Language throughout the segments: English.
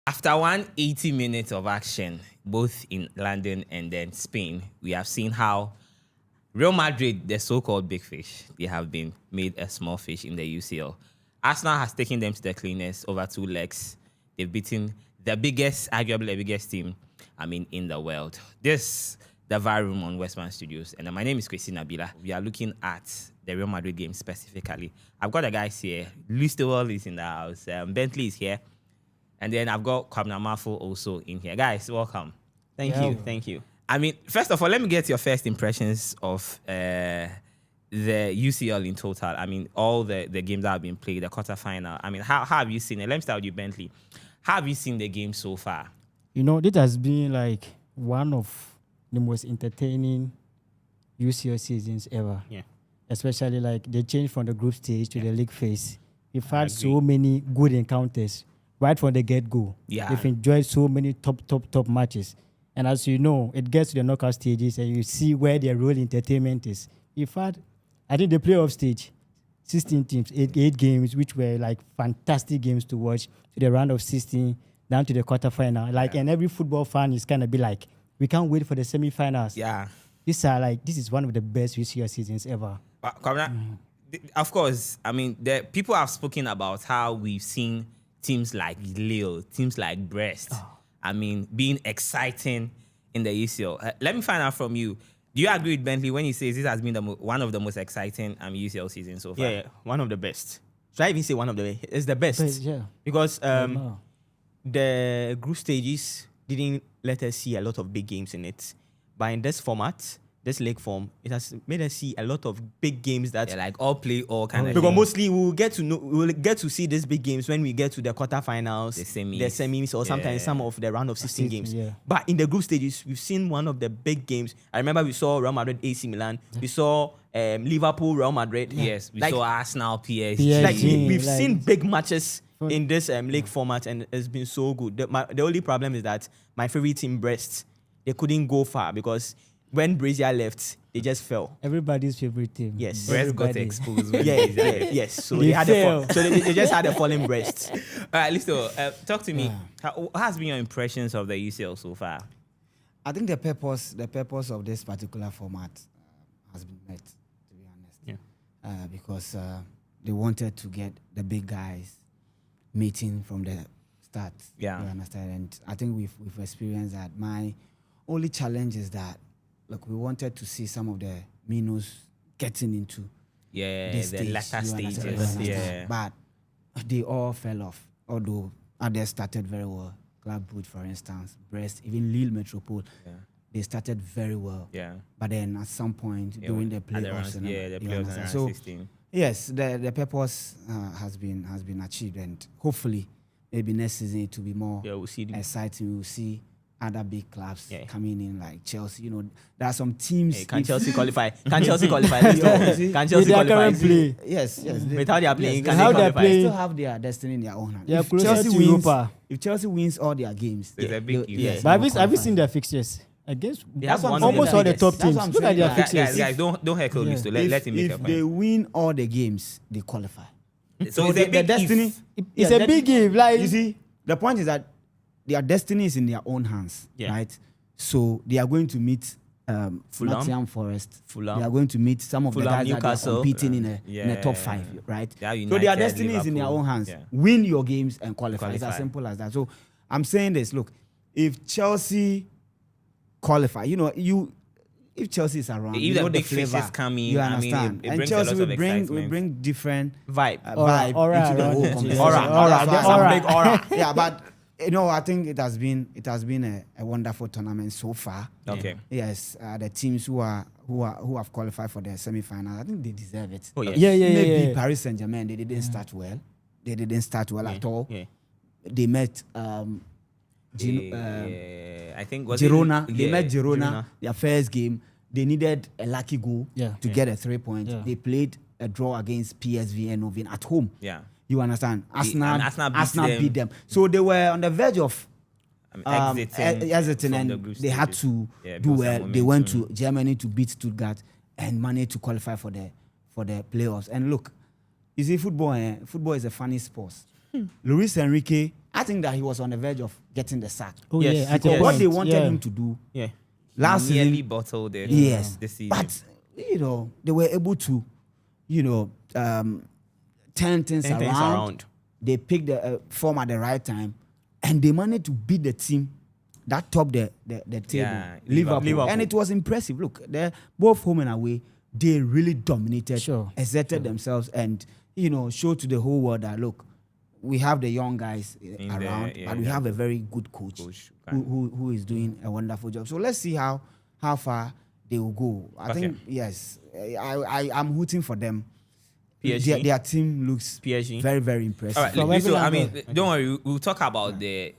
After 180 minutes of action, both in London and then Spain, we have seen how Real Madrid, the so-called big fish, they have been made a small fish in the UCL. Arsenal has taken them to the cleanest over 2 legs. They've beaten the biggest, arguably the biggest team, in the world. This the VAR Room on Westman Studios, and my name is Christina Bila. We are looking at the Real Madrid game specifically. I've got the guys here. Luis Tewell is in the house. Bentley is here. And then I've got Kwabna Mafo also in here. Guys, welcome. Thank you. First of all, let me get your first impressions of the UCL in total. All the games that have been played, the quarterfinal. How have you seen it? Let me start with you, Bentley. How have you seen the game so far? This has been like one of the most entertaining UCL seasons ever. Yeah. Especially like they changed from the group stage to the league phase. We've had so many good encounters right from the get-go. Yeah. They've enjoyed so many top matches. And as you know, it gets to the knockout stages and you see where their real entertainment is. We've had, I think the playoff stage, 16 teams, 8 games, which were like fantastic games to watch, to the round of 16, down to the quarterfinal. And every football fan is kind of be like, we can't wait for the semi-finals. Yeah. This is one of the best UCL seasons ever. Of course, the people have spoken about how we've seen teams like Lille, teams like Brest, being exciting in the UCL. Let me find out from you. Do you agree with Bentley when he says this has been one of the most exciting UCL seasons so far? Yeah, one of the best. Should I even say one of the best? It's the best. Yeah. Because the group stages didn't let us see a lot of big games in it. But in this format, this league form, it has made us see a lot of big games that like all play all kind of. Because mostly we will get to see these big games when we get to the quarterfinals, the semis, or sometimes some of the round of 16 games. Yeah. But in the group stages, we've seen one of the big games. I remember we saw Real Madrid, AC Milan. We saw Liverpool, Real Madrid. Yes, we saw Arsenal, PSG. Like we've seen big matches in this league format, and it's been so good. The only problem is that my favorite team, Brest, they couldn't go far because when Brazil left, they just fell. Everybody's favorite team. Yes. Brest got exposed. Yes. So they just had a falling Brest. All right, listen. Talk to me. How has been your impressions of the UCL so far? I think the purpose of this particular format has been met, to be honest. Yeah. Because they wanted to get the big guys meeting from the start. Yeah. You understand? And I think we've experienced that. My only challenge is that, look, we wanted to see some of the minnows getting into this the stage, latter you stages. understand? Yeah. But they all fell off, although others started very well. Club Brugge, for instance, Brest, even Lille Metropole, they started very well. Yeah. But then at some point during the playoffs, the playoffs around 16. Yes, the purpose has been achieved, and hopefully maybe next season it will be more We'll see exciting. We'll see other big clubs coming in like Chelsea. There are some teams. Can Chelsea qualify? Can Chelsea qualify? Can Chelsea qualify? Play. Yes. With how they are playing, Yes, can they how they're qualify? They playing. still have their destiny in their own hands. They are If closer Chelsea to wins, Europa. if Chelsea wins all their games, There's a big if. But have you seen their fixtures? Against have one of almost the all the biggest. top That's teams. what I'm Look at saying. their fixtures. Guys, don't heckle me. So let him make a if they point. win all the games, they qualify. So it's a big destiny. It's a big game. Like You see, the point is that their destiny is in their own hands, right? So they are going to meet Nottingham Forest. Fulham. They are going to meet some of Fulham, the guys that are Newcastle. competing in the top 5, right? They are So United, their destiny is in their Liverpool. own hands. Yeah. Win your games and qualify. It's Qualify. as simple as that. So I'm saying this. Look, if Chelsea qualify, if Chelsea is around, If the big flavor, fishes come in, you understand. it And brings a Chelsea lot of will bring excitement. different Vibe. vibe Aura into the around whole it. competition. Aura. That's why Aura. I'm big aura. Yeah, but I think it has been a wonderful tournament so far. Okay. Yes, the teams who have qualified for the semi-finals, I think they deserve it. Oh, yes. Yeah. Maybe Paris Saint-Germain, they didn't start well. They didn't start well at all. Yeah. They met I think was Girona. It, They met Girona. Girona. Their first game. They needed a lucky goal to get a 3 point. Yeah. They played a draw against PSV Eindhoven at home. Yeah. You understand? and Arsenal Arsenal beat them. So they were on the verge of from exiting, the and group they had stages. to Yeah, do build some well. They momentum. went to Germany to beat Stuttgart and managed to qualify for the playoffs. And look, you see, football is a funny sport. Luis Enrique I think that he was on the verge of getting the sack. Oh Yes, yeah, at because a What point, they wanted yeah. him to do Yeah. last Nearly season, bottled it. yes, This season. but they were able to, turn things Turn things around. around. They picked the form at the right time, and they managed to beat the team that topped the table, Yeah, Liverpool. And it was impressive. Look, they're both home and away. They really dominated, Sure. exerted themselves, and showed to the whole world that look, we have the young guys around, there, but we have a very good coach, who is doing a wonderful job. So let's see how far they will go. I think yes, I'm rooting for them. PSG? Their team looks PSG? very, very impressive. All right, From so I every mean, angle. don't worry. We'll talk about the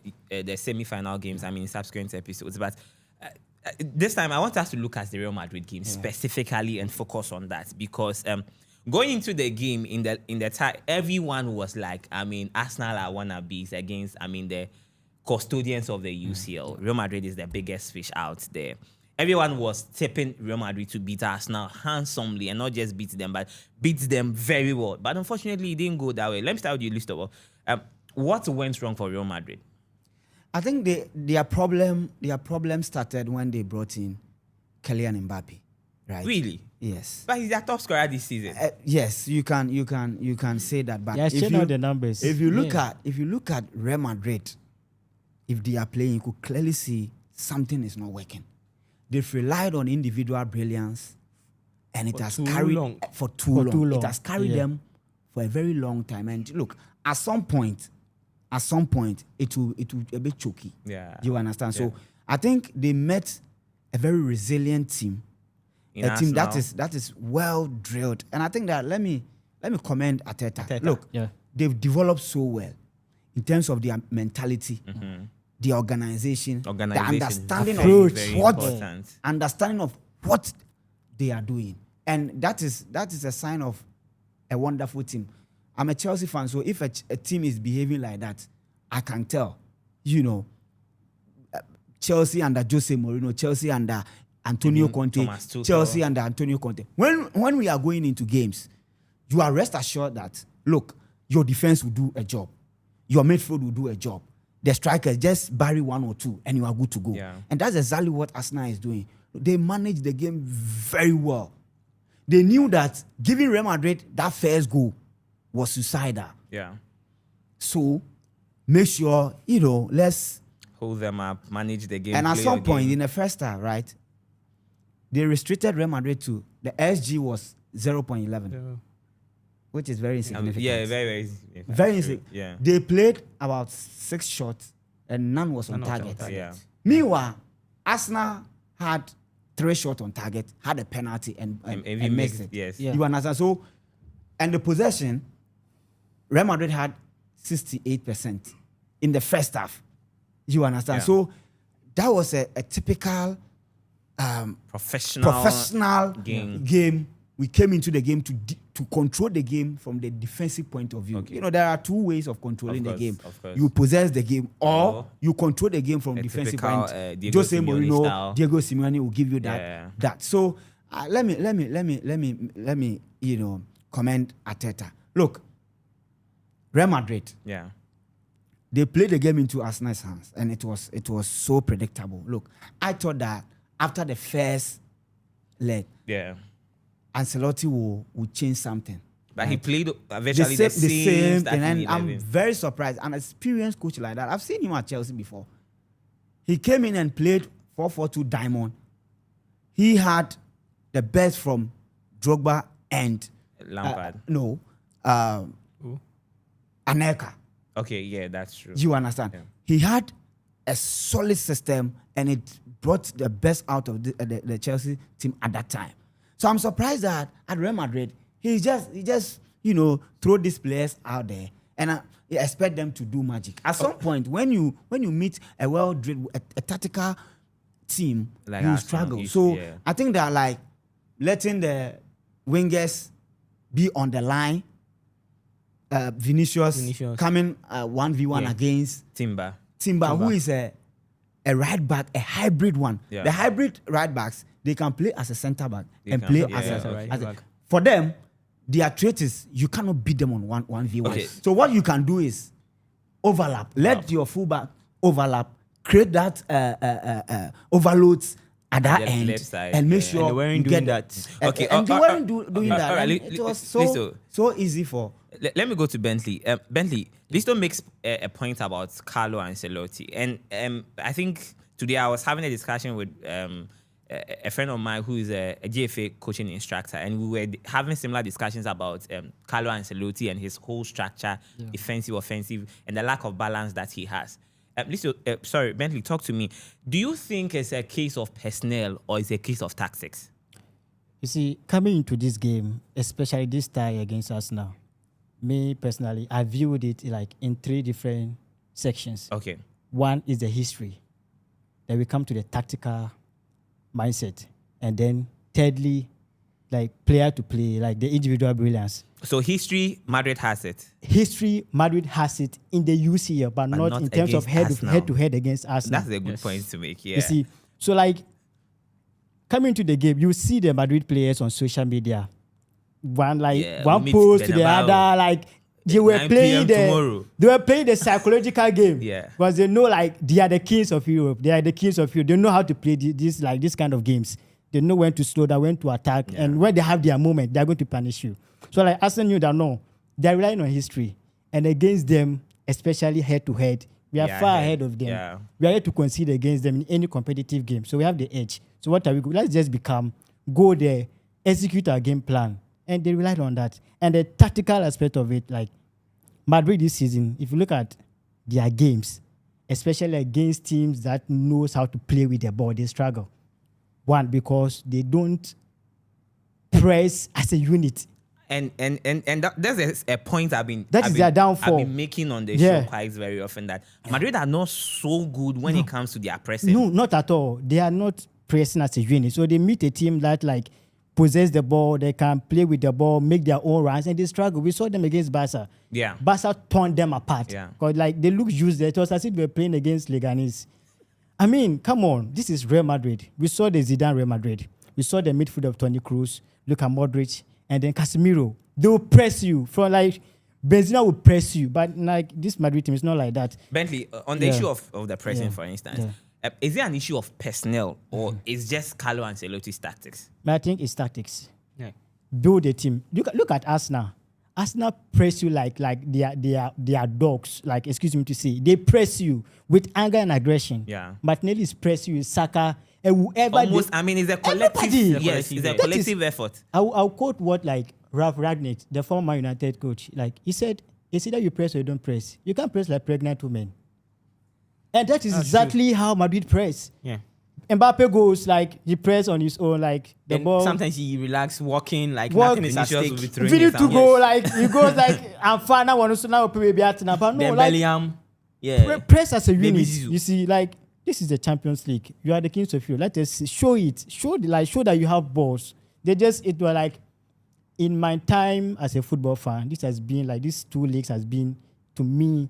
semi-final games. I mean, in subsequent episodes. But this time, I want us to look at the Real Madrid game specifically and focus on that because going into the game in the time, everyone was like, I mean, Arsenal are wannabes against, I mean, the custodians of the UCL. Real Madrid is the biggest fish out there. Everyone was tipping Real Madrid to beat Arsenal handsomely and not just beat them, but beat them very well. But unfortunately, it didn't go that way. Let me start with you, Listo. What went wrong for Real Madrid? I think their problem started when they brought in Kylian Mbappe, right? Really? Yes. But he's their top scorer this season. Yes, you can say that. But Yeah, if check you out the numbers. if you look Yeah. at Real Madrid, if they are playing, you could clearly see something is not working. They've relied on individual brilliance, and it has too carried long. for too long. It long. has carried Yeah. them for a very long time. And look, at some point, it will a bit choky. Yeah. You understand? Yeah. So I think they met a very resilient team, In a team that Arsenal. is well drilled. And I think that let me commend Arteta. Look, Yeah. they've developed so well in terms of their mentality, the organization, the understanding Approach. of Very what important. understanding of what they are doing, and that is a sign of a wonderful team. I'm a Chelsea fan, so if a team is behaving like that, I can tell. Chelsea under Jose Mourinho, Chelsea under Antonio Conte, Thomas Tuchel. Chelsea under Antonio Conte. When we are going into games, you are rest assured that look, your defense will do a job, your midfield will do a job. The strikers just bury one or two, and you are good to go. Yeah. And that's exactly what Arsenal is doing. They manage the game very well. They knew that giving Real Madrid that first goal was suicidal. Yeah. So make sure, let's. Hold them up, manage the game. And at play some your point game. in the first half, right, they restricted Real Madrid to the SG was 0.11, which is very insignificant. very, very, Very true. insignificant. Yeah. They played about 6 shots and none was on None was on target. target. Yeah. Meanwhile, Arsenal had 3 shots on target, had a penalty, and we missed mixed it. yes. Yeah. You understand? So, and the possession, Real Madrid had 68% in the first half. You understand? Yeah. So, that was a typical Professional game. We came into the game to control the game from the defensive point of view. Okay. There are 2 ways of controlling Of course, the game. of course. You possess the game, or Or you control the game from a defensive typical, point. Diego Jose Simeone Mourinho, style. Diego Simeone will give you that. Yeah. That. So let me commend Arteta. Look, Real Madrid. Yeah. They played the game into Arsenal's hands, and it was so predictable. Look, I thought that after the first leg, Yeah. Ancelotti will change something. But he played virtually the same and starting then I'm 11. very surprised. An experienced coach like that, I've seen him at Chelsea before. He came in and played 4-4-2 diamond. He had the best from Drogba and Lampard. Anelka. Okay, yeah, that's true. You understand? Yeah. He had a solid system, and it brought the best out of the Chelsea team at that time. So I'm surprised that at Real Madrid, he just throw these players out there and expect them to do magic. At some point, when you meet a well-drilled, a tactical team, Like you Arsenal, struggle. So yeah. I think that like letting the wingers be on the line, Vinicius coming 1v1 Yeah. against Timber. Timber, who is a right back, a hybrid one. Yeah. The hybrid right backs, they can play as a center back They and can, play yeah, as yeah, a okay. as a- Back. For them, their trait is you cannot beat them on 1v1. Okay. So what you can do is overlap. Let your fullback overlap. Create that overloads at that The end, left side, and make yeah. sure And they weren't you doing get that. Okay, And they weren't doing okay. that. All right, And it was Listo. so easy for. Let me go to Bentley. Bentley, Listo makes a point about Carlo Ancelotti. And I think today I was having a discussion with a friend of mine who is a GFA coaching instructor, and we were having similar discussions about Carlo Ancelotti and his whole structure, defensive, offensive, and the lack of balance that he has. Sorry, Bentley, talk to me. Do you think it's a case of personnel or it's a case of tactics? You see, coming into this game, especially this tie against Arsenal, me personally, I viewed it like in 3 different sections. Okay. One is the history. Then we come to the tactical mindset. And then thirdly, like player to play, like the individual brilliance. So history, Madrid has it. History, Madrid has it in the UCL, but not in terms of against Arsenal. head to head against Arsenal. That's a good point to make. Yeah. You see, so like coming to the game, you see the Madrid players on social media. One meet post to the Bernabeu. other, like they were 9 playing PM tomorrow. they were playing the psychological game. Yeah. Because they know like they are the kings of Europe. They are the kings of Europe. They know how to play this kind of games. They know when to slow down, when to attack, and when they have their moment, they are going to punish you. So like Arsenal knew that no, they are relying on history, and against them, especially head to head, we are far ahead of them. Yeah. We are here to concede against them in any competitive game, so we have the edge. So what are we? Let's just go there, execute our game plan, and they relied on that. And the tactical aspect of it, like Madrid this season, if you look at their games, especially against teams that knows how to play with the ball, they struggle. One, because they don't press as a unit. And there's a point I've been Their downfall. I've been making on the Yeah. show quite very often that Madrid are not so good when it comes to their pressing. No, not at all. They are not pressing as a unit. So they meet a team that like possess the ball, they can play with the ball, make their own runs, and they struggle. We saw them against Barca. Yeah. Barca torn them apart. Yeah. Because like they look useless. It was as if they were playing against Leganés. I mean, come on. This is Real Madrid. We saw the Zidane Real Madrid. We saw the midfield of Toni Kroos, Luka Modric, and then Casemiro. They will press you from like Benzema will press you, but like this Madrid team is not like that. Bentley, on the issue of the pressing, for instance, is it an issue of personnel or is just Carlo Ancelotti's tactics? But I think it's tactics. Yeah. Build a team. Look at Arsenal. Arsenal press you like they are dogs. Like, excuse me to say, they press you with anger and aggression. Yeah. Martinelli's press you with Saka and whoever. Almost, I mean, it's a collective. Everybody. Yes, it's a That collective effort. I'll quote what like Ralph Ragnick, the former Man United coach, like he said, it's either you press or you don't press. You can't press like pregnant women. And that is exactly how Madrid press. Yeah. Mbappe goes like he press on his own, like the Then ball. sometimes he relax, walking like Walk- nothing is at Vinicius will stake. be throwing Video his to arms. go like he goes like I'm fine now. Want to now play baby at now, but no, Then like Bellingham, yeah. press as a Baby unit. Zizou. You see, like this is the Champions League. You are the kings of Europe. Let us show it. Show that you have balls. It was like in my time as a football fan, this has been like these 2 leagues has been to me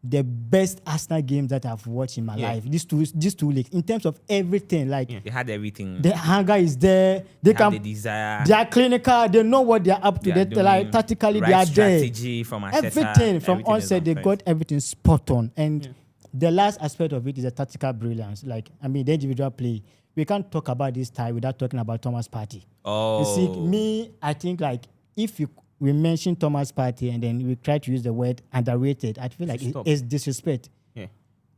the best Arsenal games that I've watched in my life. These two leagues in terms of everything, like They had everything. the hunger is there. They have can the desire. they are clinical. They know what they are up to. They are They like doing tactically right they are there. strategy from Arteta, Everything from everything is onset, on they point. got everything spot on. And the last aspect of it is the tactical brilliance. Like, I mean, the individual play. We can't talk about this tie without talking about Thomas Partey. Oh, You see, me, I think like if we mention Thomas Partey and then we try to use the word underrated, I feel like it's disrespect. Yeah.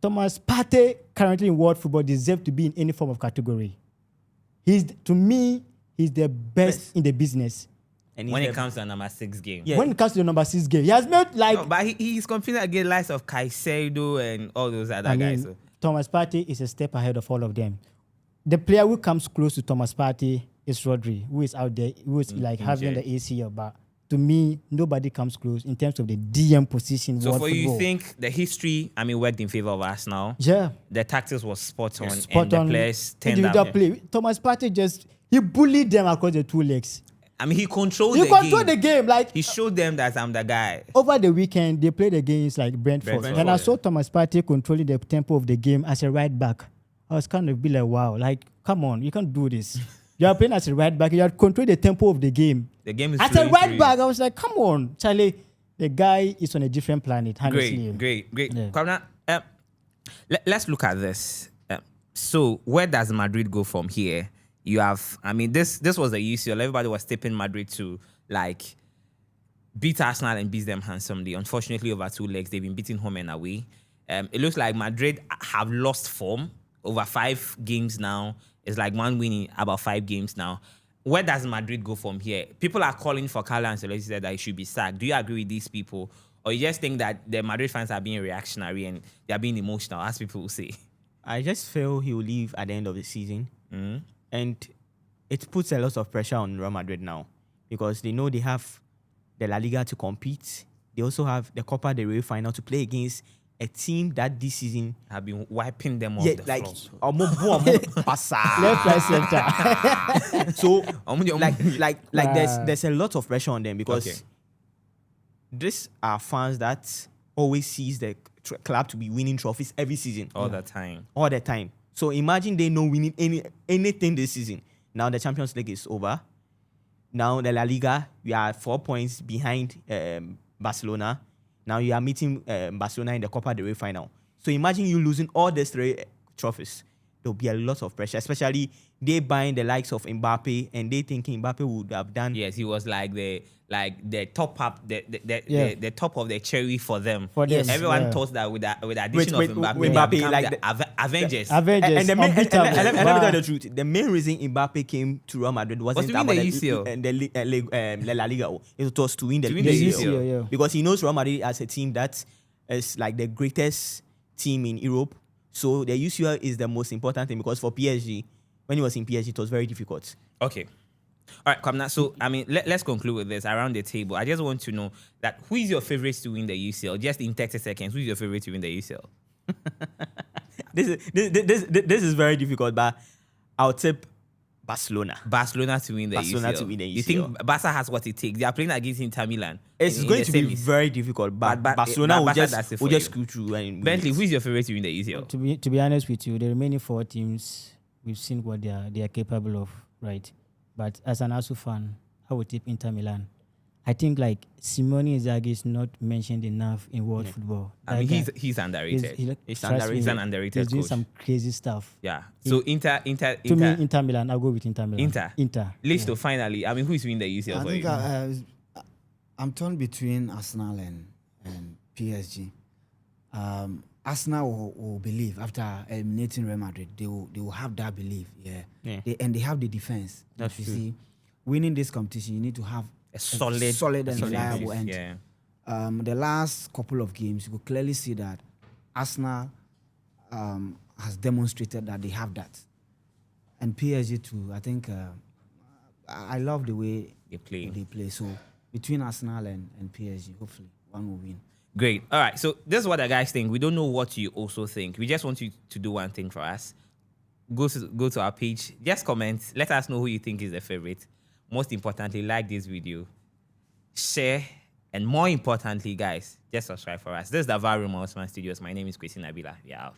Thomas Partey currently in world football deserves to be in any form of category. To me, he's the best in the business. And when he's it the- comes to a number 6 game. Yeah. When it comes to the number 6 game, he has made like No, but he's competing against likes of Caicedo and all those other guys. So. Thomas Partey is a step ahead of all of them. The player who comes close to Thomas Partey is Rodri, who is out there, who is like having the ACL. But to me, nobody comes close in terms of the DM position. So world for you, football. think the history, I mean, worked in favor of Arsenal. Yeah, The tactics was spot on, spot and the on. players turned Individual up. play. Thomas Partey he bullied them across the 2 legs. I mean, he controlled He the controlled game. the game. Like He showed them that I'm the guy. over the weekend, they played against like Brentford. Brentford, And I yeah. saw Thomas Partey controlling the tempo of the game as a right back. I was kind of be like, wow, like, come on, you can't do this. You are playing as a right back. You are controlling the tempo of the game. The game is As a flowing right through back, I was like, come on, Charlie. the guy is on a different planet. Honestly. Great. Yeah. Kwabena, let's look at this. So where does Madrid go from here? You have, I mean, this was the UCL. Everybody was tipping Madrid to like beat Arsenal and beat them handsomely. Unfortunately, over 2 legs, they've been beaten home and away. It looks like Madrid have lost form over 5 games now. It's like one winning about 5 games now. Where does Madrid go from here? People are calling for Carlo Ancelotti said that he should be sacked. Do you agree with these people? Or you just think that the Madrid fans are being reactionary and they are being emotional, as people will say? I just feel he will leave at the end of the season. And it puts a lot of pressure on Real Madrid now because they know they have the La Liga to compete. They also have the Copa del Rey final to play against a team that this season Have been wiping them off yeah, the like floor. Left, right, center. So Like, there's a lot of pressure on them because Okay. these are fans that always sees the club to be winning trophies every season. all the time. All the time. So imagine they not winning anything this season. Now the Champions League is over. Now the La Liga, we are 4 points behind Barcelona. Now you are meeting Barcelona in the Copa del Rey final. So imagine you losing all these 3 trophies. There'll be a lot of pressure, especially they buying the likes of Mbappe and they thinking Mbappe would have done. Yes, he was like the top up, Yeah. the top of the cherry for them. For them, Everyone yeah. thought that with the addition With of Mbappe, Mbappe, they have become like the Avengers. Avengers. And let me unbeatable. tell you Wow. the truth. The main reason Mbappe came to Real Madrid wasn't to win about the UCL. the La Liga. It was to win the win the UCL. UCL, yeah. Because he knows Real Madrid as a team that is like the greatest team in Europe. So the UCL is the most important thing because for PSG, when he was in PSG, it was very difficult. Okay. All right, Kwabena. So, I mean, let's conclude with this around the table. I just want to know that who is your favorite to win the UCL? Just in 30 seconds, who is your favorite to win the UCL? This is very difficult, but I'll tip Barcelona. Barcelona to win the Barcelona UCL. to win the You UCL. think Barca has what it takes? They are playing against Inter Milan. It's in going the to be semis. very difficult, but But Barcelona will Barca just does it for will just you. screw through and win Bentley, it. who is your favorite to win the UCL? To be honest with you, the remaining 4 teams, we've seen what they are capable of, right? But as an ASU fan, I would tip Inter Milan. I think like Simone Inzaghi is not mentioned enough in world football. I mean, That he's guy underrated. He's trust underrated. me, He's an underrated He's doing coach. some crazy stuff. Yeah. So Inter. To me, Inter Milan. I'll go with Inter Milan. Inter. Listo, finally. I mean, who is winning the UCL I for think you? I'm torn between Arsenal and PSG. Arsenal will believe after eliminating Real Madrid, they will have that belief. Yeah. They have the defense. That's you true. see, winning this competition, you need to have A solid and reliable. And yeah. the last couple of games, you could clearly see that Arsenal has demonstrated that they have that, and PSG too. I think I love the way They play. they play. So between Arsenal and PSG, hopefully one will win. Great. All right. So this is what the guys think. We don't know what you also think. We just want you to do one thing for us. Go to our page. Just comment. Let us know who you think is the favorite. Most importantly, like this video, share, and more importantly, guys, just subscribe for us. This is the Room Osman Studios. My name is Christine Nabila. We are out.